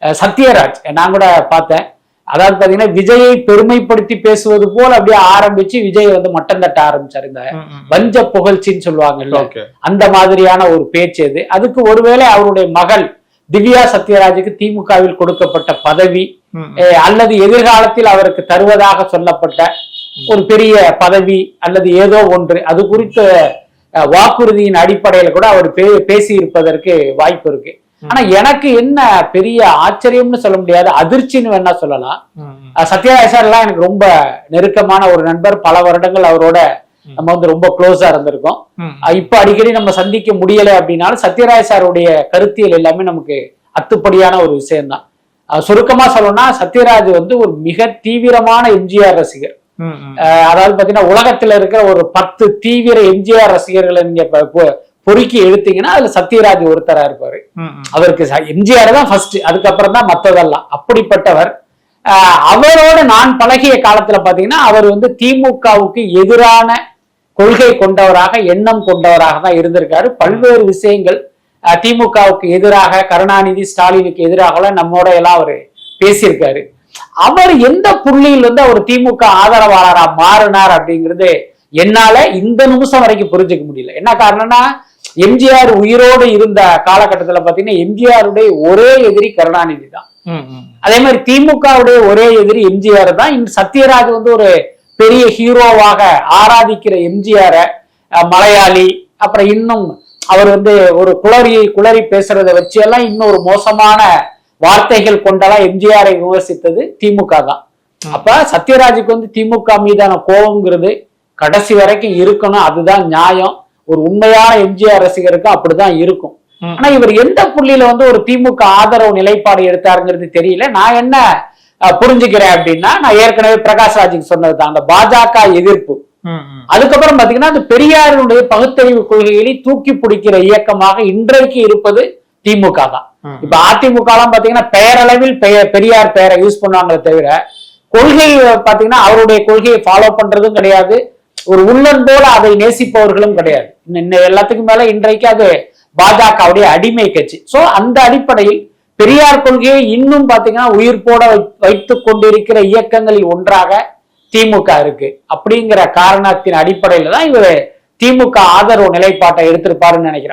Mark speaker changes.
Speaker 1: சத்யராஜ் நான் கூட பார்த்தேன். அதாவது பாத்தீங்கன்னா விஜயை பெருமைப்படுத்தி பேசுவது போல அப்படியே ஆரம்பிச்சு விஜய் வந்து மட்டம் தட்ட ஆரம்பிச்சாரு. இந்த வஞ்ச புகழ்ச்சின்னு சொல்லுவாங்கல்ல, அந்த மாதிரியான ஒரு பேச்சு அது. அதுக்கு ஒருவேளை அவருடைய மகள் திவ்யா சத்யராஜுக்கு திமுகவில் கொடுக்கப்பட்ட பதவி அல்லது எதிர்காலத்தில் அவருக்கு தருவதாக சொல்லப்பட்ட ஒரு பெரிய பதவி அல்லது ஏதோ ஒன்று, அது குறித்த வாக்குறுதியின் அடிப்படையில கூட அவர் பேசி இருப்பதற்கு வாய்ப்பு இருக்கு. ஆனா எனக்கு என்ன பெரிய ஆச்சரியம்னு சொல்ல முடியாது, அதிர்ச்சின்னு வேணா சொல்லலாம். சத்யராஜ் சார் எல்லாம் எனக்கு ரொம்ப நெருக்கமான ஒரு நண்பர். பல வருடங்கள் அவரோட நம்ம வந்து ரொம்ப க்ளோஸா இருந்திருக்கோம். இப்ப அடிக்கடி நம்ம சந்திக்க முடியலை அப்படின்னாலும் சத்யராஜ் சாருடைய கருத்தியல் எல்லாமே நமக்கு அத்துப்படியான ஒரு விஷயம்தான். சுருக்கமா சொல்லணும்னா சத்யராஜ் வந்து ஒரு மிக தீவிரமான எம்ஜிஆர் ரசிகர். அதாவது பாத்தீங்கன்னா உலகத்துல இருக்கிற ஒரு 10 தீவிர எம்ஜிஆர் ரசிகர்களை நீங்க பொறுக்கி எடுத்தீங்கன்னா அதுல சத்யராஜ் ஒருத்தரா இருப்பாரு. அவருக்கு எம்ஜிஆர் தான் ஃபர்ஸ்ட், அதுக்கப்புறம் தான் மத்ததெல்லாம். அப்படிப்பட்டவர். அவரோட நான் பழகிய காலத்துல பாத்தீங்கன்னா அவர் வந்து திமுகவுக்கு எதிரான கொள்கை கொண்டவராக, எண்ணம் கொண்டவராக தான் இருந்திருக்காரு. பல்வேறு விஷயங்கள் திமுகவுக்கு எதிராக, கருணாநிதி ஸ்டாலினுக்கு எதிராக நம்மோட எல்லாம் அவரு பேசியிருக்காரு. அவர் எந்த புள்ளியில் வந்து அவர் திமுக ஆதரவாளரா மாறினார் அப்படிங்கிறது என்னால இந்த நிமிஷம் வரைக்கும் புரிஞ்சுக்க முடியல. என்ன காரணம்னா எம்ஜிஆர் உயிரோடு இருந்த காலகட்டத்துல பாத்தீங்கன்னா எம்ஜிஆருடைய ஒரே எதிரி கருணாநிதி தான். அதே மாதிரி திமுகவுடைய ஒரே எதிரி எம்ஜிஆர் தான். இந்த சத்யராஜ் வந்து ஒரு பெரிய ஹீரோவாக ஆராதிக்கிற எம்ஜிஆர மலையாளி, அப்புறம் இன்னும் அவர் வந்து ஒரு குளறி பேசுறதை வச்சு எல்லாம் இன்னும் ஒரு மோசமான வார்த்தைகள் கொண்டெல்லாம் எம்ஜிஆரை விமர்சித்தது திமுக தான். அப்ப சத்யராஜுக்கு வந்து திமுக மீதான கோபம்ங்கிறது கடைசி வரைக்கும் இருக்கணும், அதுதான் நியாயம். ஒரு உண்மையான எம்ஜிஆர் ரசிகருக்கு அப்படிதான் இருக்கும். ஆனா இவர் எந்த புள்ளியில வந்து ஒரு திமுக ஆதரவு நிலைப்பாடு எடுத்தாருங்கிறது தெரியல. நான் என்ன புரிஞ்சுக்கிறேன் அப்படின்னா, நான் ஏற்கனவே பிரகாஷ் ராஜுக்கு சொன்னதுதான் அந்த பாஜக எதிர்ப்பு. அதுக்கப்புறம் பாத்தீங்கன்னா அந்த பெரியாருடைய பகுத்தறிவு கொள்கைகளை தூக்கி பிடிக்கிற இயக்கமாக இன்றைக்கு இருப்பது திமுக தான். இப்ப அதிமுக எல்லாம் பாத்தீங்கன்னா பெயரளவில் பெரியார் பெயரை யூஸ் பண்ணுவாங்களே தவிர கொள்கை பாத்தீங்கன்னா அவருடைய கொள்கையை ஃபாலோ பண்றதும் கிடையாது, ஒரு உள்ளன் போல அதை நேசிப்பவர்களும் கிடையாது. எல்லாத்துக்கும் மேல இன்றைக்கு அது பாஜகவுடைய அடிமை கட்சி. சோ அந்த அடிப்படையில் பெரியார் கொள்கையை இன்னும் பாத்தீங்கன்னா உயிர் போட வைத்துக் கொண்டிருக்கிற இயக்கங்களில் ஒன்றாக திமுக இருக்கு. அப்படிங்கிற காரணத்தின் அடிப்படையில தான் இவர் திமுக ஆதரவு நிலைப்பாட்டை எடுத்திருப்பாருன்னு நினைக்கிறேன்.